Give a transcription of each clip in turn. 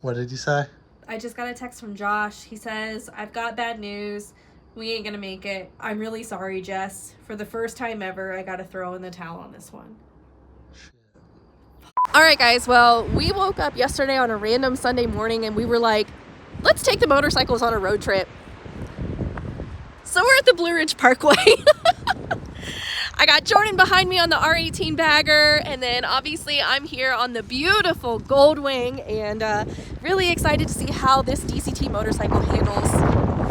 What did you say? I just got a text from Josh. He says, I've got bad news. We ain't gonna make it. I'm really sorry, Jess. For the first time ever, I gotta throw in the towel on this one. Alright guys, well, we woke up yesterday on a random Sunday morning and we were like, let's take the motorcycles on a road trip. So we're at the Blue Ridge Parkway. I got Jordan behind me on the R18 bagger, and then obviously I'm here on the beautiful Goldwing, and really excited to see how this DCT motorcycle handles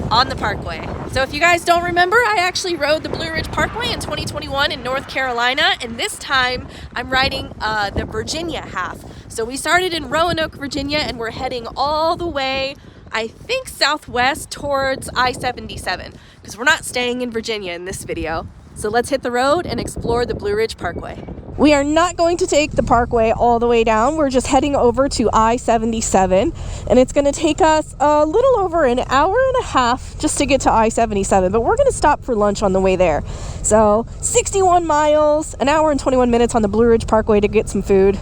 on the parkway. So if you guys don't remember, I actually rode the Blue Ridge Parkway in 2021 in North Carolina, and this time I'm riding the Virginia half. So we started in Roanoke, Virginia, and we're heading all the way, I think, southwest towards I-77, because we're not staying in Virginia in this video. So let's hit the road and explore the Blue Ridge Parkway. We are not going to take the parkway all the way down. We're just heading over to I-77, and it's going to take us a little over an hour and a half just to get to I-77, but we're going to stop for lunch on the way there. So 61 miles, an hour and 21 minutes on the Blue Ridge Parkway to get some food.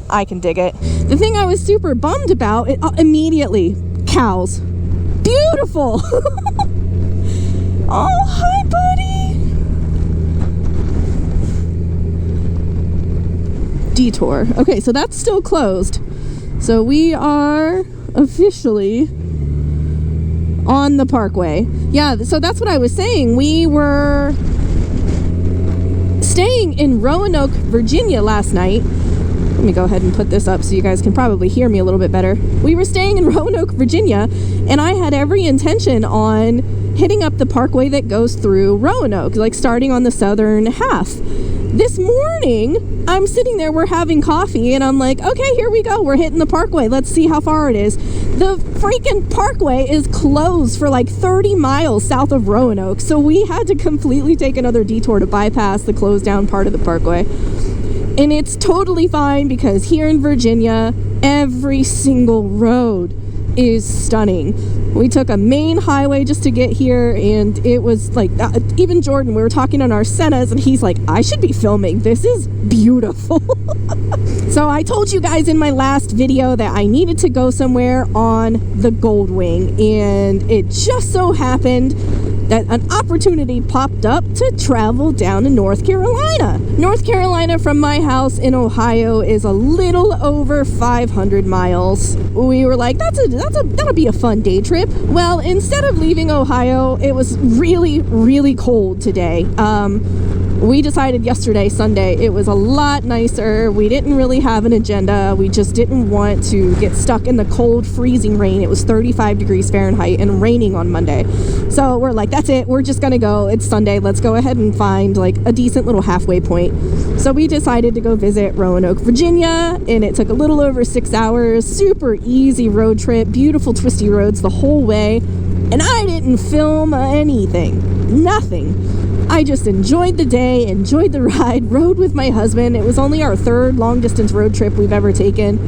I can dig it. The thing I was super bummed about, immediately, cows. Beautiful. Oh, hi, buddy. Detour. Okay, so that's still closed. So we are officially on the parkway. Yeah, so that's what I was saying. We were staying in Roanoke, Virginia last night. Let me go ahead and put this up so you guys can probably hear me a little bit better. We were staying in Roanoke, Virginia, and I had every intention on hitting up the parkway that goes through Roanoke, like starting on the southern half. This morning, I'm sitting there, we're having coffee, and I'm like, okay, here we go. We're hitting the parkway. Let's see how far it is. The freaking parkway is closed for like 30 miles south of Roanoke, so we had to completely take another detour to bypass the closed down part of the parkway. And it's totally fine because here in Virginia, every single road is stunning. We took a main highway just to get here, and it was like, even Jordan, we were talking on our Sennas, and he's like, I should be filming. This is beautiful. So I told you guys in my last video that I needed to go somewhere on the Goldwing, and it just so happened that an opportunity popped up to travel down to North Carolina. North Carolina from my house in Ohio is a little over 500 miles. We were like, that'll be a fun day trip. Well, instead of leaving Ohio, it was really, really cold today. We decided yesterday, Sunday, it was a lot nicer. We didn't really have an agenda. We just didn't want to get stuck in the cold, freezing rain. It was 35 degrees Fahrenheit and raining on Monday. So we're like, that's it. We're just gonna go. It's Sunday. Let's go ahead and find like a decent little halfway point. So we decided to go visit Roanoke, Virginia, and it took a little over 6 hours. Super easy road trip, beautiful twisty roads the whole way. And I didn't film anything, nothing. I just enjoyed the day, enjoyed the ride, rode with my husband. It was only our third long-distance road trip we've ever taken,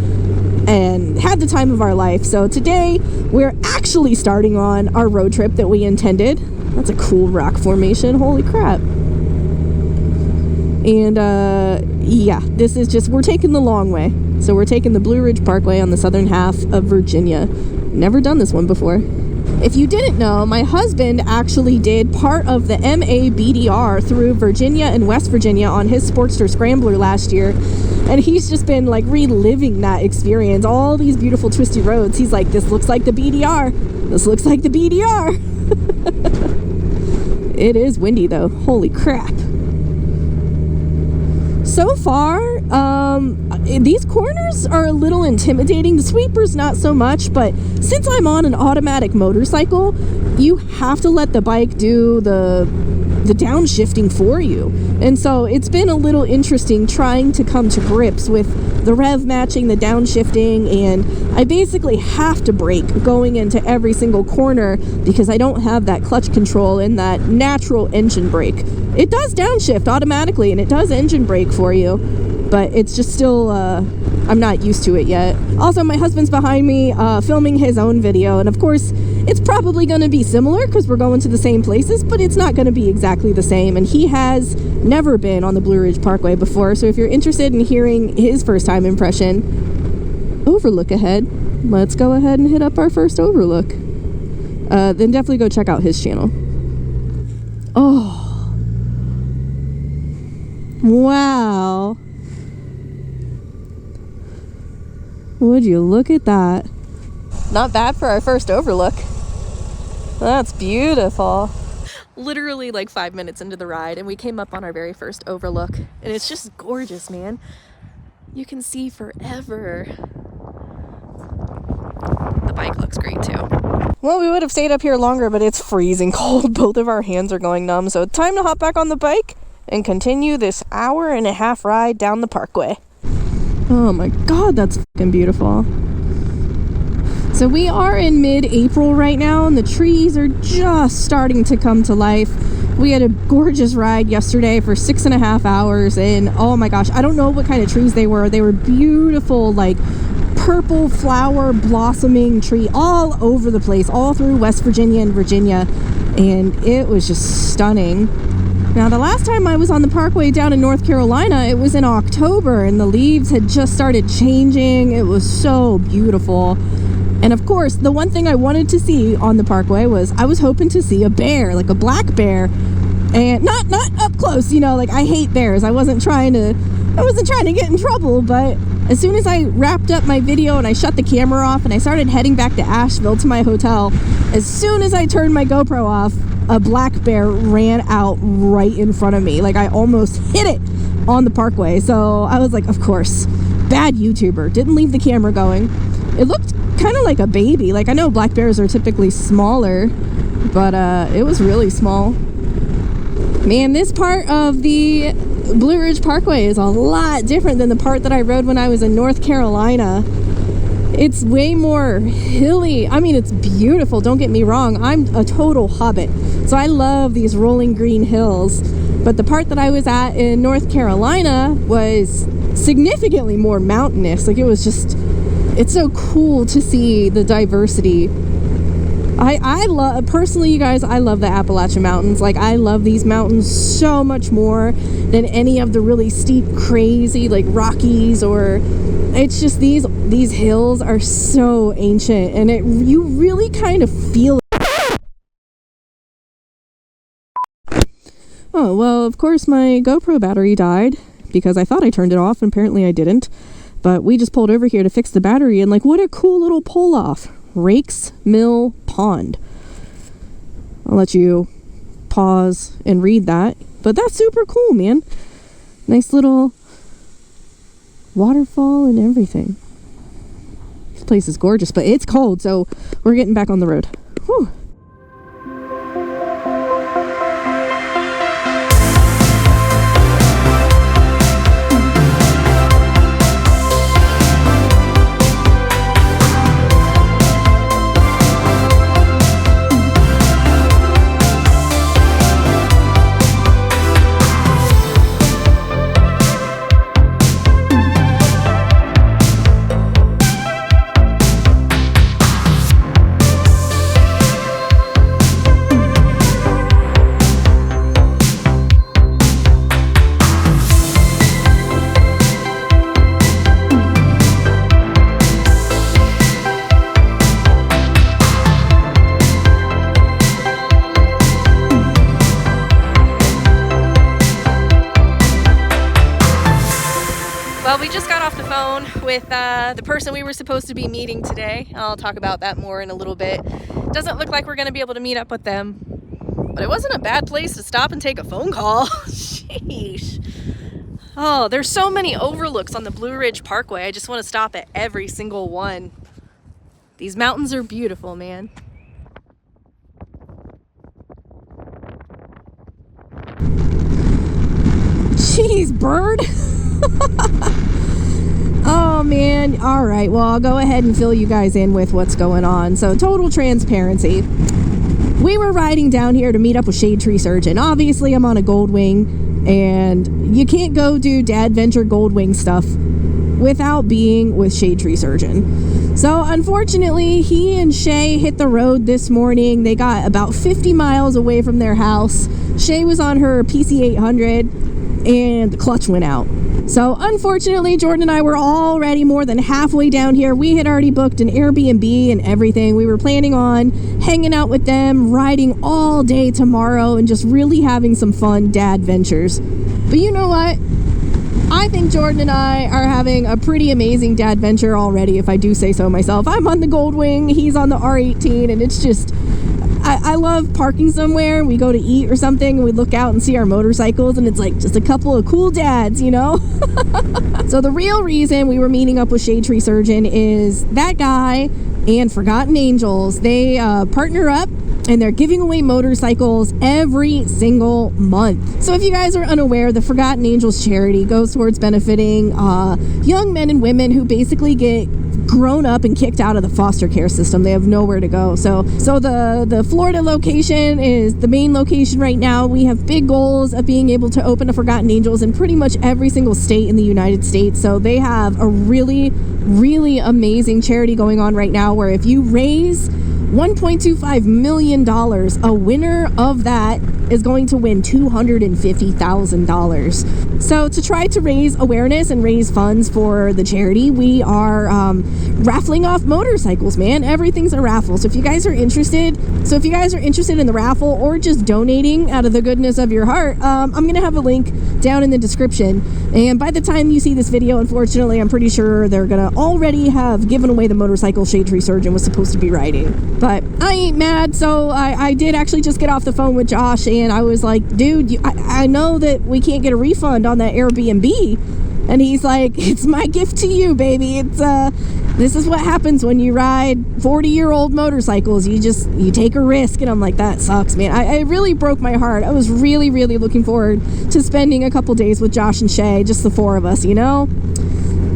and had the time of our life. So today, we're actually starting on our road trip that we intended. That's a cool rock formation, holy crap. And, yeah, this is just, we're taking the long way. So we're taking the Blue Ridge Parkway on the southern half of Virginia. Never done this one before. If you didn't know, my husband actually did part of the MABDR through Virginia and West Virginia on his Sportster Scrambler last year, and he's just been like reliving that experience, all these beautiful twisty roads. He's like, this looks like the BDR. This looks like the BDR. It is windy though, holy crap. So far, these corners are a little intimidating. The sweepers not so much, but since I'm on an automatic motorcycle, you have to let the bike do the downshifting for you. And so it's been a little interesting trying to come to grips with the rev matching, the downshifting, and I basically have to brake going into every single corner because I don't have that clutch control and that natural engine brake. It does downshift automatically and it does engine brake for you, but it's just still, I'm not used to it yet. Also, my husband's behind me filming his own video, and of course, it's probably going to be similar because we're going to the same places, but it's not going to be exactly the same, and he has never been on the Blue Ridge Parkway before, so if you're interested in hearing his first time impression, overlook ahead. Let's go ahead and hit up our first overlook. Then definitely go check out his channel. Oh. Wow. Would you look at that? Not bad for our first overlook. That's beautiful. Literally like 5 minutes into the ride and we came up on our very first overlook, and it's just gorgeous, man. You can see forever. The bike looks great too. Well, we would have stayed up here longer, but it's freezing cold. Both of our hands are going numb, so it's time to hop back on the bike and continue this 1.5-hour ride down the parkway. Oh my god, that's fucking beautiful. So we are in mid-April right now, and the trees are just starting to come to life. We had a gorgeous ride yesterday for 6.5 hours, and oh my gosh, I don't know what kind of trees they were. They were beautiful, like purple flower blossoming tree all over the place, all through West Virginia and Virginia, and it was just stunning. Now, the last time I was on the parkway down in North Carolina, it was in October, and the leaves had just started changing. It was so beautiful. And of course, the one thing I wanted to see on the parkway was I was hoping to see a bear, like a black bear, and not up close, you know, like I hate bears. I wasn't trying to get in trouble, but as soon as I wrapped up my video and I shut the camera off and I started heading back to Asheville to my hotel, as soon as I turned my GoPro off, a black bear ran out right in front of me. Like I almost hit it on the parkway. So I was like, of course, bad YouTuber. Didn't leave the camera going. It looked kind of like a baby. Like I know black bears are typically smaller, but it was really small. Man, this part of the Blue Ridge Parkway is a lot different than the part that I rode when I was in North Carolina. It's way more hilly. I mean, it's beautiful, don't get me wrong. I'm a total hobbit, so I love these rolling green hills. But the part that I was at in North Carolina was significantly more mountainous. Like it was just, it's so cool to see the diversity. I love, personally, you guys, I love the Appalachian Mountains. Like, I love these mountains so much more than any of the really steep, crazy, like, Rockies, or it's just these hills are so ancient, and you really kind of feel it. Oh, well, of course, my GoPro battery died because I thought I turned it off, and apparently I didn't. But we just pulled over here to fix the battery, and, like, what a cool little pull-off. Rakes Mill Pond. I'll let you pause and read that, but that's super cool, man. Nice little waterfall and everything. This place is gorgeous, but it's cold, so we're getting back on the road. Whew. Well, we just got off the phone with the person we were supposed to be meeting today. I'll talk about that more in a little bit. Doesn't look like we're going to be able to meet up with them, but it wasn't a bad place to stop and take a phone call. Sheesh. Oh, there's so many overlooks on the Blue Ridge Parkway. I just want to stop at every single one. These mountains are beautiful, man. Jeez, bird. Oh man, all right, well, I'll go ahead and fill you guys in with what's going on. So, total transparency, we were riding down here to meet up with Shade Tree Surgeon. Obviously, I'm on a Goldwing, and you can't go do Dad Venture Goldwing stuff without being with Shade Tree Surgeon. So, unfortunately, he and Shay hit the road this morning. They got about 50 miles away from their house. Shay was on her PC 800, and the clutch went out. So unfortunately, Jordan and I were already more than halfway down here. We had already booked an Airbnb and everything. We were planning on hanging out with them, riding all day tomorrow, and just really having some fun dad ventures. But you know what? I think Jordan and I are having a pretty amazing dad venture already, if I do say so myself. I'm on the Goldwing, he's on the R18, and it's just... I love parking somewhere, we go to eat or something, and we look out and see our motorcycles, and it's like just a couple of cool dads, you know? So the real reason we were meeting up with Shade Tree Surgeon is that guy and Forgotten Angels. They partner up, and they're giving away motorcycles every single month. So if you guys are unaware, the Forgotten Angels charity goes towards benefiting young men and women who basically get grown up and kicked out of the foster care system. They have nowhere to go. So the Florida location is the main location right now. We have big goals of being able to open a Forgotten Angels in pretty much every single state in the United States. So they have a really, really amazing charity going on right now, where if you raise $1.25 million, a winner of that is going to win $250,000. So to try to raise awareness and raise funds for the charity, we are raffling off motorcycles, man. Everything's a raffle. So if you guys are interested in the raffle or just donating out of the goodness of your heart, I'm going to have a link down in the description. And by the time you see this video, unfortunately, I'm pretty sure they're going to already have given away the motorcycle Shade Tree Surgeon was supposed to be riding. But I ain't mad, so I did actually just get off the phone with Josh, and I was like, dude, I know that we can't get a refund on that Airbnb. And he's like, it's my gift to you, baby. It's this is what happens when you ride 40-year-old motorcycles. You take a risk. And I'm like, that sucks, man. I really broke my heart. I was really, really looking forward to spending a couple days with Josh and Shay, just the four of us, you know?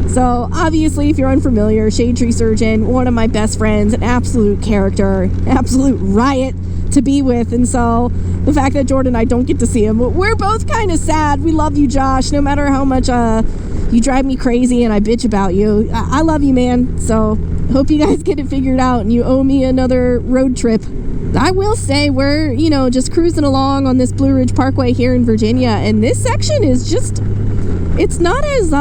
So obviously, if you're unfamiliar, Shade Tree Surgeon, one of my best friends, an absolute character, absolute riot to be with. And so the fact that Jordan and I don't get to see him, we're both kind of sad. We love you, Josh, no matter how much you drive me crazy and I bitch about you. I love you, man. So hope you guys get it figured out and you owe me another road trip. I will say we're, just cruising along on this Blue Ridge Parkway here in Virginia, and this section is just, it's not as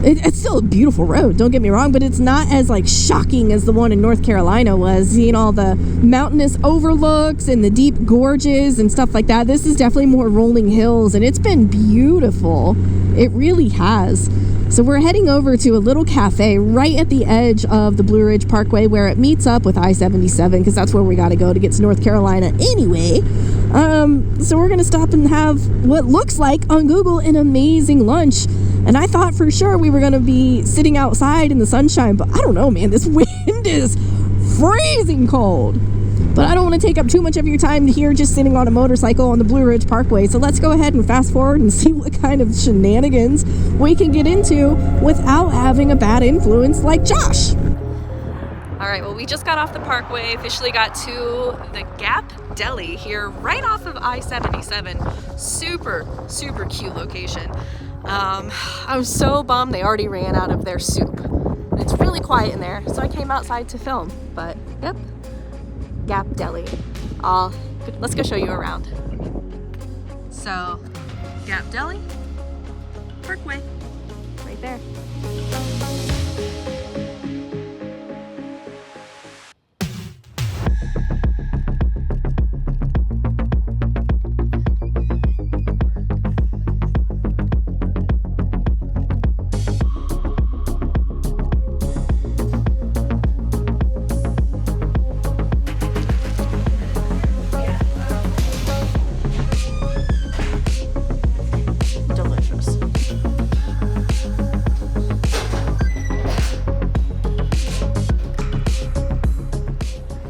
it's still a beautiful road, don't get me wrong, but it's not as shocking as the one in North Carolina was. Seeing all the mountainous overlooks and the deep gorges and stuff like that. This is definitely more rolling hills, and it's been beautiful. It really has. So we're heading over to a little cafe right at the edge of the Blue Ridge Parkway where it meets up with I-77, because that's where we got to go to get to North Carolina anyway. So we're going to stop and have what looks like on Google an amazing lunch. And I thought for sure we were going to be sitting outside in the sunshine, but I don't know, man. This wind is freezing cold. But I don't want to take up too much of your time here just sitting on a motorcycle on the Blue Ridge Parkway. So let's go ahead and fast forward and see what kind of shenanigans we can get into without having a bad influence like Josh. All right, well, we just got off the parkway, officially got to the Gap Deli here right off of I-77. Super, super cute location. I'm so bummed they already ran out of their soup. It's really quiet in there, so I came outside to film. But, yep, Gap Deli. Let's go show you around. So, Gap Deli, Parkway, right there.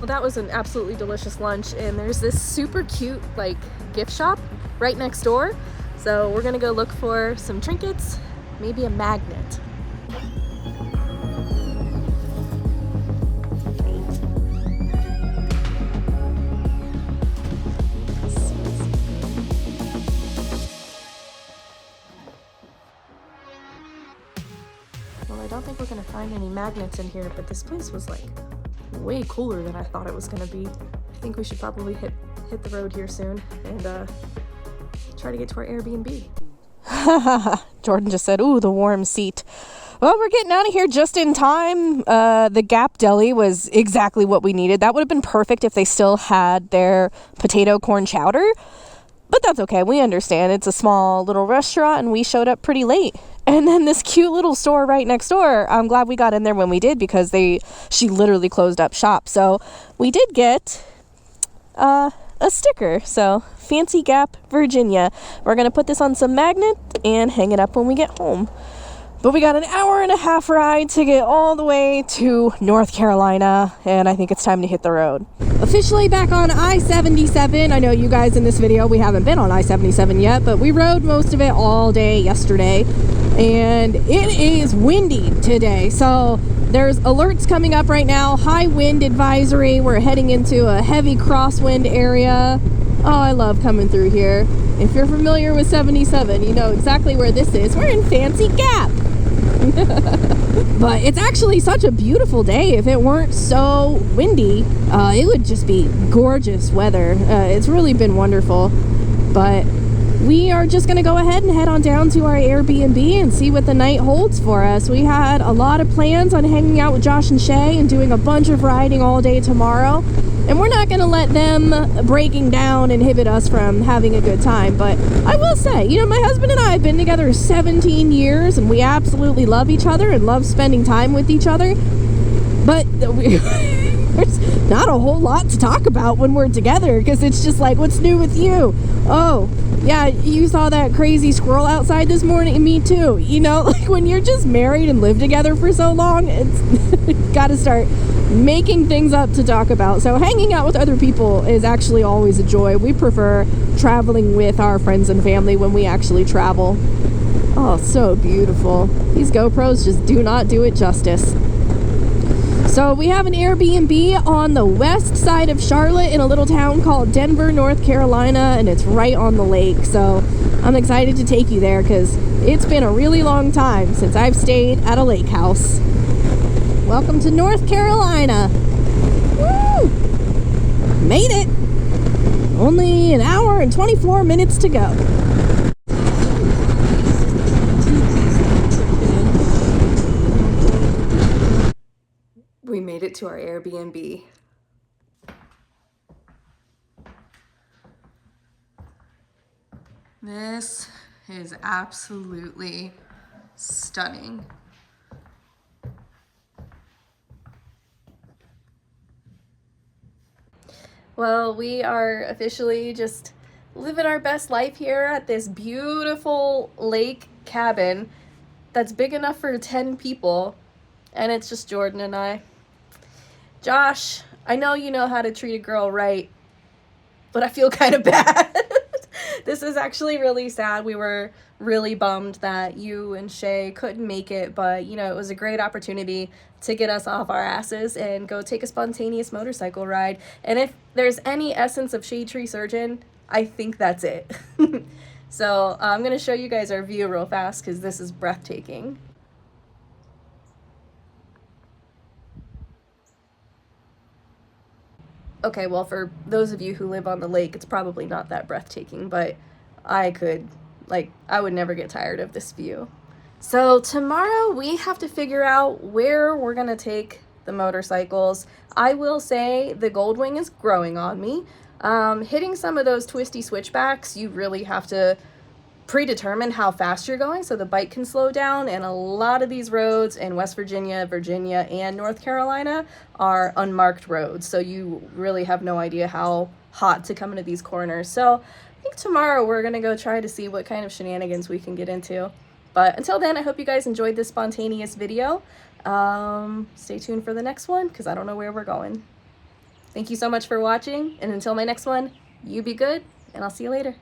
That was an absolutely delicious lunch, and there's this super cute gift shop right next door, so we're gonna go look for some trinkets, maybe a magnet. Well, I don't think we're gonna find any magnets in here, but this place was way cooler than I thought it was going to be. I think we should probably hit the road here soon and try to get to our Airbnb. Jordan just said, ooh, the warm seat. Well, we're getting out of here just in time. The Gap Deli was exactly what we needed. That would have been perfect if they still had their potato corn chowder. But that's okay. We understand. It's a small little restaurant and we showed up pretty late. And then this cute little store right next door, I'm glad we got in there when we did because she literally closed up shop. So we did get a sticker. So Fancy Gap, Virginia. We're going to put this on some magnet and hang it up when we get home. But we got an hour and a half ride to get all the way to North Carolina, and I think it's time to hit the road. Officially back on I-77. I know you guys in this video, we haven't been on I-77 yet, but we rode most of it all day yesterday, and it is windy today. So there's alerts coming up right now, high wind advisory. We're heading into a heavy crosswind area. Oh, I love coming through here. If you're familiar with 77, you know exactly where this is. We're in Fancy Gap. But it's actually such a beautiful day. If it weren't so windy, it would just be gorgeous weather. It's really been wonderful. But we are just going to go ahead and head on down to our Airbnb and see what the night holds for us. We had a lot of plans on hanging out with Josh and Shay and doing a bunch of riding all day tomorrow. And we're not going to let them breaking down inhibit us from having a good time. But I will say, you know, my husband and I have been together 17 years and we absolutely love each other and love spending time with each other. But there's not a whole lot to talk about when we're together because it's just like, what's new with you? Oh, yeah, you saw that crazy squirrel outside this morning? Me too. You know, like when you're just married and live together for so long, it's got to start making things up to talk about. So hanging out with other people is actually always a joy. We prefer traveling with our friends and family when we actually travel. Oh, so beautiful. These GoPros just do not do it justice. So we have an Airbnb on the west side of Charlotte in a little town called Denver, North Carolina, and it's right on the lake. So I'm excited to take you there because it's been a really long time since I've stayed at a lake house. Welcome to North Carolina. Woo! Made it. Only an hour and 24 minutes to go. We made it to our Airbnb. This is absolutely stunning. Well, we are officially just living our best life here at this beautiful lake cabin that's big enough for 10 people, and it's just Jordan and I. Josh, I know you know how to treat a girl right, but I feel kind of bad. This is actually really sad. We were really bummed that you and Shay couldn't make it, but you know, it was a great opportunity to get us off our asses and go take a spontaneous motorcycle ride. And if there's any essence of Shade Tree Surgeon, I think that's it. So I'm going to show you guys our view real fast because this is breathtaking. Okay, well, for those of you who live on the lake, it's probably not that breathtaking, but I would never get tired of this view. So tomorrow we have to figure out where we're gonna take the motorcycles. I will say the Goldwing is growing on me. Hitting some of those twisty switchbacks, you really have to predetermine how fast you're going so the bike can slow down, and a lot of these roads in West Virginia, Virginia, and North Carolina are unmarked roads, so you really have no idea how hot to come into these corners. So I think tomorrow we're gonna go try to see what kind of shenanigans we can get into. But until then, I hope you guys enjoyed this spontaneous video. Stay tuned for the next one because I don't know where we're going. Thank you so much for watching, and until my next one, you be good, and I'll see you later.